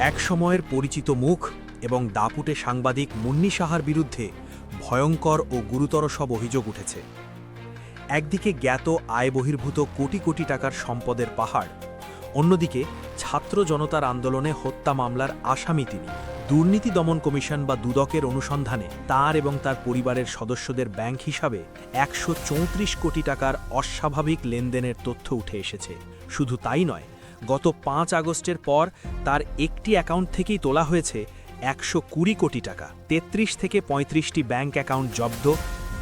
এক সময়ের পরিচিত মুখ এবং দাপুটে সাংবাদিক মুন্নি সাহার বিরুদ্ধে ভয়ঙ্কর ও গুরুতর সব অভিযোগ উঠেছে। একদিকে জ্ঞাত আয় বহির্ভূত কোটি কোটি টাকার সম্পদের পাহাড়, অন্যদিকে ছাত্র জনতার আন্দোলনে হত্যা মামলার আসামি তিনি। দুর্নীতি দমন কমিশন বা দুদকের অনুসন্ধানে তার এবং তার পরিবারের সদস্যদের ব্যাংক হিসাবে ১৩৪ কোটি টাকার অস্বাভাবিক লেনদেনের তথ্য উঠে এসেছে। শুধু তাই নয়, গত ৫ আগস্টের পর তার একটি অ্যাকাউন্ট থেকেই তোলা হয়েছে ১২০ কোটি টাকা। ৩৩ থেকে ৩৫টি ব্যাংক অ্যাকাউন্ট জব্দ,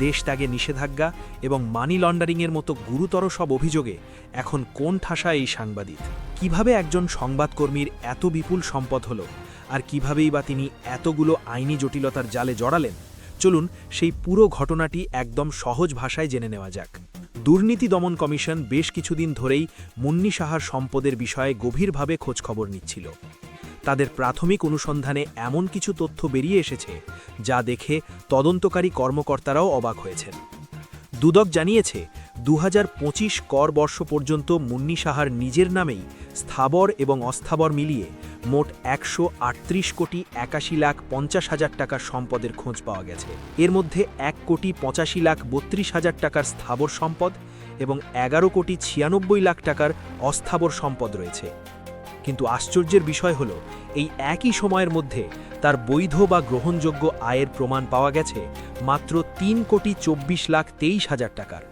দেশ ত্যাগে নিষেধাজ্ঞা এবং মানি লন্ডারিংয়ের মতো গুরুতর সব অভিযোগে এখন কোন ঠাসা এই সাংবাদিক? কিভাবে একজন সংবাদকর্মীর এত বিপুল সম্পদ হলো, আর কিভাবেই বা তিনি এতগুলো আইনি জটিলতার জালে জড়ালেন? চলুন সেই পুরো ঘটনাটি একদম সহজ ভাষায় জেনে নেওয়া যাক। দুর্নীতি দমন কমিশন বেশ কিছুদিন ধরেই মুন্নি সাহার সম্পদের বিষয়ে গভীরভাবে খোঁজখবর নিচ্ছিল। তাদের প্রাথমিক অনুসন্ধানে এমন কিছু তথ্য বেরিয়ে এসেছে যা দেখে তদন্তকারী কর্মকর্তারাও অবাক হয়েছেন। দুদক জানিয়েছে, ২০২৫ কর বর্ষ পর্যন্ত মুন্নি সাহার নিজের নামেই স্থাবর এবং অস্থাবর মিলিয়ে মোট ১৩৮,৮১,৫০,০০০ টাকার সম্পদের খোঁজ পাওয়া গেছে। এর মধ্যে ১,৮৫,৩২,০০০ টাকার স্থাবর সম্পদ এবং ১১,৯৬,০০,০০০ টাকার অস্থাবর সম্পদ রয়েছে। কিন্তু আশ্চর্যের বিষয় হল, এই একই সময়ের মধ্যে তার বৈধ বা গ্রহণযোগ্য আয়ের প্রমাণ পাওয়া গেছে মাত্র ৩,২৪,২৩,০০০ টাকার।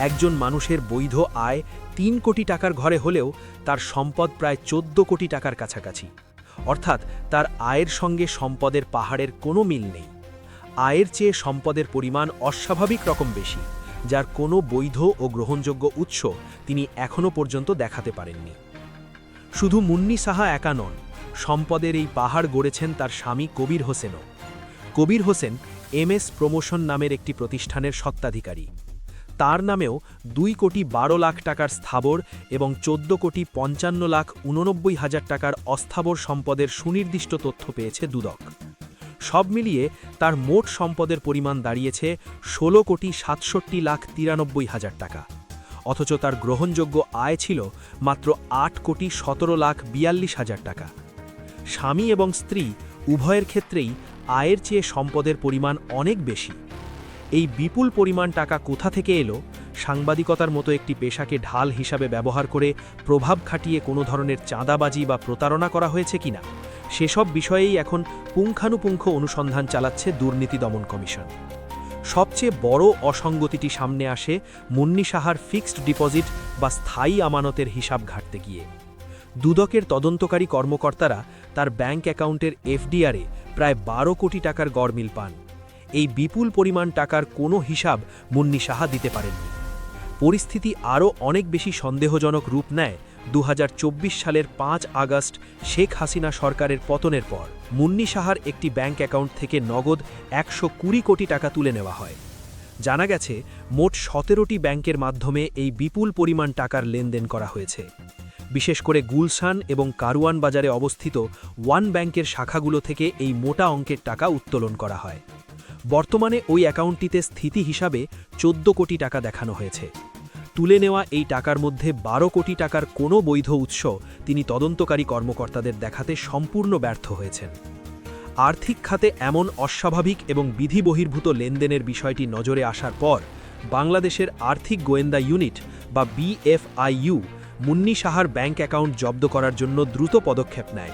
একজন মানুষের বৈধ আয় ৩ কোটি টাকার ঘরে হলেও তার সম্পদ প্রায় ১৪ কোটি টাকার কাছাকাছি। অর্থাৎ তার আয়ের সঙ্গে সম্পদের পাহাড়ের কোনো মিল নেই। আয়ের চেয়ে সম্পদের পরিমাণ অস্বাভাবিক রকম বেশি, যার কোনো বৈধ ও গ্রহণযোগ্য উৎস তিনি এখনও পর্যন্ত দেখাতে পারেননি। শুধু মুন্নি সাহা একা নন, সম্পদের এই পাহাড় গড়েছেন তার স্বামী কবির হোসেনও। কবির হোসেন MS প্রমোশন নামের একটি প্রতিষ্ঠানের স্বত্বাধিকারী। তার নামেও ২,১২,০০,০০০ টাকার স্থাবর এবং ১৪,৫৫,৮৯,০০০ টাকার অস্থাবর সম্পদের সুনির্দিষ্ট তথ্য পেয়েছে দুদক। সব মিলিয়ে তার মোট সম্পদের পরিমাণ দাঁড়িয়েছে ১৬,৬৭,৯৩,০০০ টাকা। অথচ তার গ্রহণযোগ্য আয় ছিল মাত্র ৮,১৭,৪২,০০০ টাকা। স্বামী এবং স্ত্রী উভয়ের ক্ষেত্রেই আয়ের চেয়ে সম্পদের পরিমাণ অনেক বেশি। এই বিপুল পরিমাণ টাকা কোথা থেকে এলো? সাংবাদিকতার মতো একটি পেশাকে ঢাল হিসাবে ব্যবহার করে প্রভাব খাটিয়ে কোনো ধরনের চাঁদাবাজি বা প্রতারণা করা হয়েছে কিনা, সেসব বিষয়েই এখন পুঙ্খানুপুঙ্খ অনুসন্ধান চালাচ্ছে দুর্নীতি দমন কমিশন। সবচেয়ে বড় অসঙ্গতিটি সামনে আসে মুন্নি সাহার ফিক্সড ডিপোজিট বা স্থায়ী আমানতের হিসাব ঘাটতে গিয়ে। দুদকের তদন্তকারী কর্মকর্তারা তার ব্যাংক অ্যাকাউন্টের FDR-এ প্রায় ১২ কোটি টাকার গড়মিল পান। এই বিপুল পরিমাণ টাকার কোনো হিসাব মুন্নি সাহা দিতে পারেননি। পরিস্থিতি আরও অনেক বেশি সন্দেহজনক রূপ নেয় ২০২৪ সালের ৫ আগস্ট শেখ হাসিনা সরকারের পতনের পর। মুন্নি সাহার একটি ব্যাংক অ্যাকাউন্ট থেকে নগদ ১২০ কোটি টাকা তুলে নেওয়া হয়। জানা গেছে, মোট ১৭টি ব্যাংকের মাধ্যমে এই বিপুল পরিমাণ টাকার লেনদেন করা হয়েছে। বিশেষ করে গুলশান এবং কারওয়ান বাজারে অবস্থিত ওয়ান ব্যাংকের শাখাগুলো থেকে এই মোটা অঙ্কের টাকা উত্তোলন করা হয়। বর্তমানে ওই অ্যাকাউন্টটিতে স্থিতি হিসাবে ১৪ কোটি টাকা দেখানো হয়েছে। তুলে নেওয়া এই টাকার মধ্যে ১২ কোটি টাকার কোনো বৈধ উৎস তিনি তদন্তকারী কর্মকর্তাদের দেখাতে সম্পূর্ণ ব্যর্থ হয়েছেন। আর্থিক খাতে এমন অস্বাভাবিক এবং বিধি বহির্ভূত লেনদেনের বিষয়টি নজরে আসার পর বাংলাদেশের আর্থিক গোয়েন্দা ইউনিট বা BFIU মুন্নি সাহার ব্যাংক অ্যাকাউন্ট জব্দ করার জন্য দ্রুত পদক্ষেপ নেয়।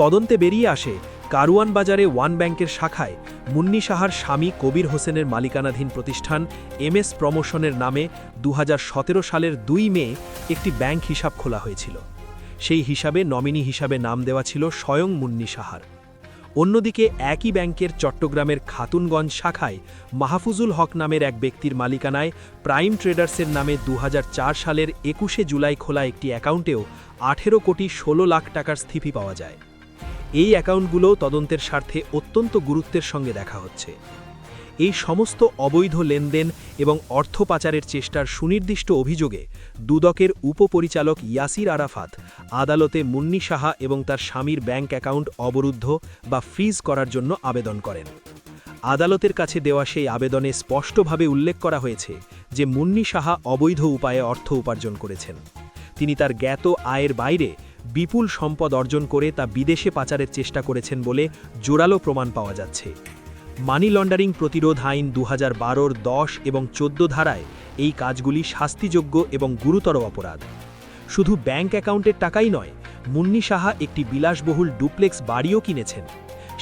তদন্তে বেরিয়ে আসে, কারওয়ান বাজারে ওয়ান ব্যাংকের শাখায় মুন্নি সাহার স্বামী কবির হোসেনের মালিকানাধীন প্রতিষ্ঠান MS প্রমোশনের নামে ২০১৭ সালের ২ মে একটি ব্যাংক হিসাব খোলা হয়েছিল। সেই হিসাবে নমিনি হিসাবে নাম দেওয়া ছিল স্বয়ং মুন্নি সাহার। অন্যদিকে একই ব্যাংকের চট্টগ্রামের খাতুনগঞ্জ শাখায় মাহফুজুল হক নামের এক ব্যক্তির মালিকানায় প্রাইম ট্রেডার্সের নামে ২০০৪ সালের ২১শে জুলাই খোলা একটি অ্যাকাউন্টেও ১৮,১৬,০০,০০০ টাকার স্থিতি পাওয়া যায়। এই অ্যাকাউন্টগুলো তদন্তের স্বার্থে অত্যন্ত গুরুত্বের সঙ্গে দেখা হচ্ছে। এই সমস্ত অবৈধ লেনদেন এবং অর্থ পাচারের চেষ্টার সুনির্দিষ্ট অভিযোগে দুদকের উপপরিচালক ইয়াসির আরাফাত আদালতে মুন্নি সাহা এবং তার স্বামীর ব্যাংক অ্যাকাউন্ট অবরুদ্ধ বা ফ্রিজ করার জন্য আবেদন করেন। আদালতের কাছে দেওয়া সেই আবেদনে স্পষ্টভাবে উল্লেখ করা হয়েছে যে মুন্নি সাহা অবৈধ উপায়ে অর্থ উপার্জন করেছেন। তিনি তার জ্ঞাত আয়ের বাইরে বিপুল সম্পদ অর্জন করে তা বিদেশে পাচারের চেষ্টা করেছেন বলে জোরালো প্রমাণ পাওয়া যাচ্ছে। মানি লন্ডারিং প্রতিরোধ আইন 2012-র 10 এবং 14 ধারায় এই কাজগুলি শাস্তিযোগ্য এবং গুরুতর অপরাধ। শুধু ব্যাংক অ্যাকাউন্টের টাকাই নয়, মুন্নি সাহা একটি বিলাসবহুল ডুপ্লেক্স বাড়িও কিনেছেন।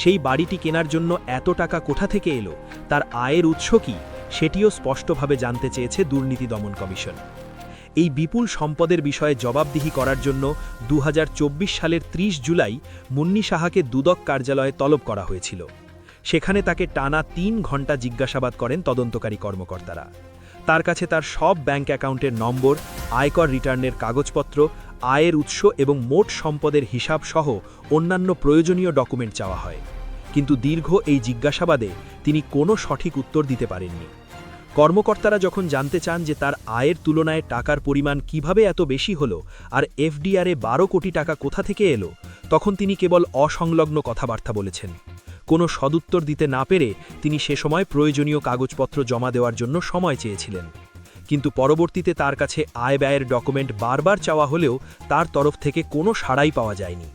সেই বাড়িটি কেনার জন্য এত টাকা কোথা থেকে এলো, তার আয়ের উৎস কী, সেটিও স্পষ্টভাবে জানতে চেয়েছে দুর্নীতি দমন কমিশন। এই বিপুল সম্পদের বিষয়ে জবাবদিহি করার জন্য 2024 সালের 30 জুলাই মুন্নি সাহাকে দুদক কার্যালয়ে তলব করা হয়েছিল। সেখানে তাকে টানা 3 ঘণ্টা জিজ্ঞাসাবাদ করেন তদন্তকারী কর্মকর্তারা। তার কাছে তার সব ব্যাংক অ্যাকাউন্টের নম্বর, আয়কর রিটার্নের কাগজপত্র, আয়ের উৎস এবং মোট সম্পদের হিসাব সহ অন্যান্য প্রয়োজনীয় ডকুমেন্ট চাওয়া হয়। কিন্তু দীর্ঘ এই জিজ্ঞাসাবাদে তিনি কোনো সঠিক উত্তর দিতে পারেননি। কর্মকর্তারা যখন জানতে চান যে তার আয়ের তুলনায় টাকার পরিমাণ কিভাবে এত বেশি হলো আর এফডিআরে 12 কোটি টাকা কোথা থেকে এলো, তখন তিনি কেবল অসংলগ্ন কথাবার্তা বলেছেন। কোনো সদুত্তর দিতে না পেরে তিনি সে সময় প্রয়োজনীয় কাগজপত্র জমা দেওয়ার জন্য সময় চেয়েছিলেন। কিন্তু পরবর্তীতে তার কাছে আয় ব্যয়ের ডকুমেন্ট বারবার চাওয়া হলেও তার তরফ থেকে কোনো সাড়াই পাওয়া যায়নি।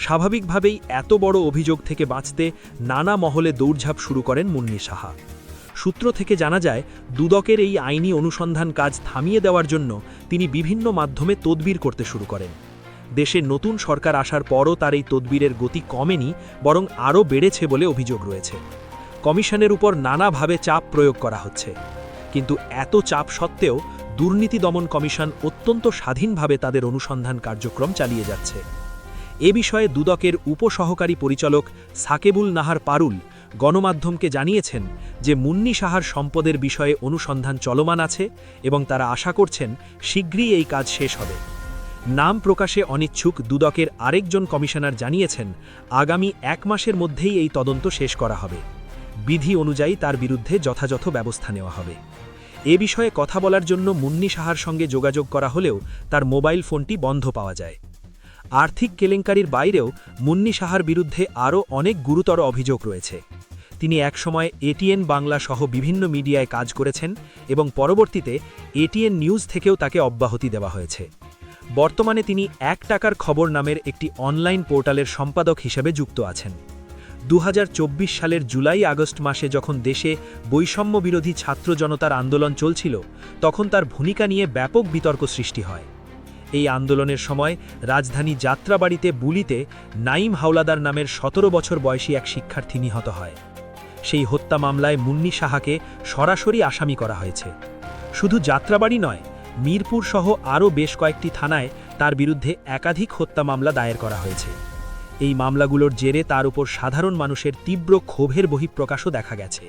স্বাভাবিকভাবেই এত বড় অভিযোগ থেকে বাঁচতে নানা মহলে দৌড়ঝাঁপ শুরু করেন মুন্নি সাহা। সূত্র থেকে জানা যায়, দুদকের এই আইনি অনুসন্ধান কাজ থামিয়ে দেওয়ার জন্য তিনি বিভিন্ন মাধ্যমে তদবির করতে শুরু করেন। দেশে নতুন সরকার আসার পরও তার এই তদবিরের গতি কমেনি, বরং আরও বেড়েছে বলে অভিযোগ রয়েছে। কমিশনের উপর নানাভাবে চাপ প্রয়োগ করা হচ্ছে, কিন্তু এত চাপ সত্ত্বেও দুর্নীতি দমন কমিশন অত্যন্ত স্বাধীনভাবে তাদের অনুসন্ধান কার্যক্রম চালিয়ে যাচ্ছে। এ বিষয়ে দুদকের উপসহকারী পরিচালক সাকেবুল নাহার পারুল গণমাধ্যমকে জানিয়েছেন যে মুন্নি সাহার সম্পদের বিষয়ে অনুসন্ধান চলমান আছে এবং তারা আশা করছেন শীঘ্রই এই কাজ শেষ হবে। নাম প্রকাশে অনিচ্ছুক দুদকের আরেকজন কমিশনার জানিয়েছেন, আগামী 1 মাসের মধ্যেই এই তদন্ত শেষ করা হবে। বিধি অনুযায়ী তার বিরুদ্ধে যথাযথ ব্যবস্থা নেওয়া হবে। এ বিষয়ে কথা বলার জন্য মুন্নি সাহার সঙ্গে যোগাযোগ করা হলেও তার মোবাইল ফোনটি বন্ধ পাওয়া যায়। আর্থিক কেলেঙ্কারির বাইরেও মুন্নি সাহার বিরুদ্ধে আরও অনেক গুরুতর অভিযোগ রয়েছে। তিনি একসময় এটিএন বাংলা সহ বিভিন্ন মিডিয়ায় কাজ করেছেন এবং পরবর্তীতে এটিএন নিউজ থেকেও তাকে অব্যাহতি দেওয়া হয়েছে। বর্তমানে তিনি 1 টাকার খবর নামের একটি অনলাইন পোর্টালের সম্পাদক হিসেবে যুক্ত আছেন। 2024 সালের জুলাই-আগস্ট মাসে যখন দেশে বৈষম্য বিরোধী ছাত্র জনতার আন্দোলন চলছিল, তখন তার ভূমিকা নিয়ে ব্যাপক বিতর্ক সৃষ্টি হয়। এই আন্দোলনের সময় রাজধানী যাত্রাবাড়িতে বুলিতে নাইম হাওলাদার নামের 17 বছর বয়সী এক শিক্ষার্থী নিহত হয়। সেই হত্যা মামলায় মুন্নি সাহাকে সরাসরি আসামি করা হয়েছে। শুধু যাত্রাবাড়ি নয়, মিরপুর সহ আরও বেশ কয়েকটি থানায় তার বিরুদ্ধে একাধিক হত্যা মামলা দায়ের করা হয়েছে। এই মামলাগুলোর জেরে তার উপর সাধারণ মানুষের তীব্র ক্ষোভের বহিঃপ্রকাশও দেখা গেছে।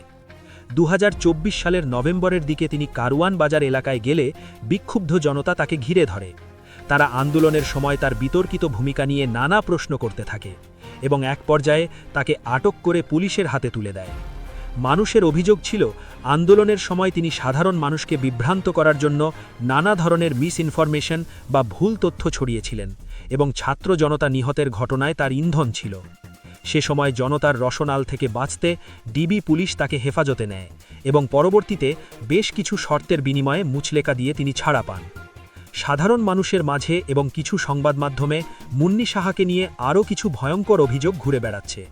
2024 সালের নভেম্বরের দিকে তিনি কারওয়ান বাজার এলাকায় গেলে বিক্ষুব্ধ জনতা তাকে ঘিরে ধরে। তারা আন্দোলনের সময় তার বিতর্কিত ভূমিকা নিয়ে নানা প্রশ্ন করতে থাকে এবং এক পর্যায়ে তাকে আটক করে পুলিশের হাতে তুলে দেয়। মানুষের অভিযোগ ছিল, আন্দোলনের সময় তিনি সাধারণ মানুষকে বিভ্রান্ত করার জন্য নানা ধরনের মিসইনফরমেশন বা ভুল তথ্য ছড়িয়েছিলেন এবং ছাত্র জনতা নিহতের ঘটনায় তার ইন্ধন ছিল। সে সময় জনতার রসনাল থেকে বাঁচতে ডিবি পুলিশ তাকে হেফাজতে নেয় এবং পরবর্তীতে বেশ কিছু শর্তের বিনিময়ে মুচলেকা দিয়ে তিনি ছাড়া পান। সাধারণ মানুষের মাঝে এবং কিছু সংবাদ মাধ্যমে মুন্নি সাহাকে নিয়ে আরও কিছু ভয়ঙ্কর অভিযোগ ঘুরে বেড়াচ্ছে।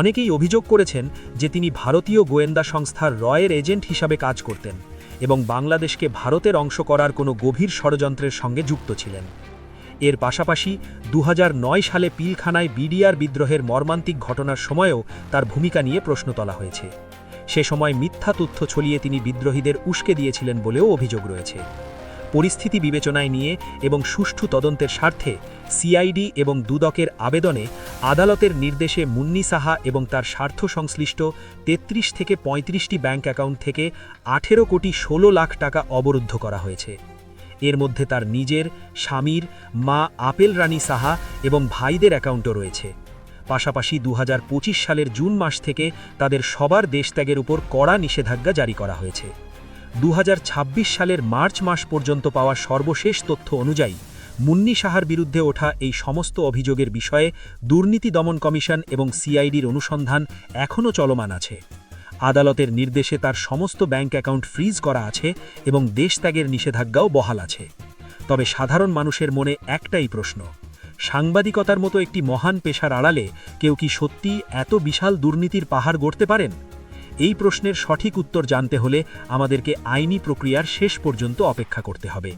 অনেকেই অভিযোগ করেছেন যে তিনি ভারতীয় গোয়েন্দা সংস্থার রয়ের এজেন্ট হিসাবে কাজ করতেন এবং বাংলাদেশকে ভারতের অংশ করার কোনো গভীর ষড়যন্ত্রের সঙ্গে যুক্ত ছিলেন। এর পাশাপাশি 2009 সালে পিলখানায় বিডিআর বিদ্রোহের মর্মান্তিক ঘটনার সময়েও তার ভূমিকা নিয়ে প্রশ্ন তোলা হয়েছে। সে সময় মিথ্যা তথ্য ছড়িয়ে তিনি বিদ্রোহীদের উস্কে দিয়েছিলেন বলেও অভিযোগ রয়েছে। পরিস্থিতি বিবেচনায় নিয়ে এবং সুষ্ঠু তদন্তের স্বার্থে সিআইডি এবং দুদকের আবেদনে আদালতের নির্দেশে মুন্নি সাহা এবং তার স্বার্থ সংশ্লিষ্ট 33 থেকে 35টি ব্যাংক অ্যাকাউন্ট থেকে 18 কোটি 16 লাখ টাকা অবরুদ্ধ করা হয়েছে। এর মধ্যে তার নিজের, স্বামীর, মা আপেল রানী সাহা এবং ভাইদের অ্যাকাউন্টও রয়েছে। পাশাপাশি 2025 সালের জুন মাস থেকে তাদের সবার দেশত্যাগের উপর কড়া নিষেধাজ্ঞা জারি করা হয়েছে। 2026 সালের মার্চ মাস পর্যন্ত পাওয়া সর্বশেষ তথ্য অনুযায়ী মুন্নি সাহার বিরুদ্ধে ওঠা এই সমস্ত অভিযোগের বিষয়ে দুর্নীতি দমন কমিশন এবং সিআইডির অনুসন্ধান এখনও চলমান আছে। আদালতের নির্দেশে তার সমস্ত ব্যাংক অ্যাকাউন্ট ফ্রিজ করা আছে এবং দেশত্যাগের নিষেধাজ্ঞাও বহাল আছে। তবে সাধারণ মানুষের মনে একটাই প্রশ্ন, সাংবাদিকতার মতো একটি মহান পেশার আড়ালে কেউ কি সত্যি এত বিশাল দুর্নীতির পাহাড় গড়তে পারেন? এই প্রশ্নের সঠিক উত্তর জানতে হলে আমাদেরকে আইনি প্রক্রিয়ার শেষ পর্যন্ত অপেক্ষা করতে হবে।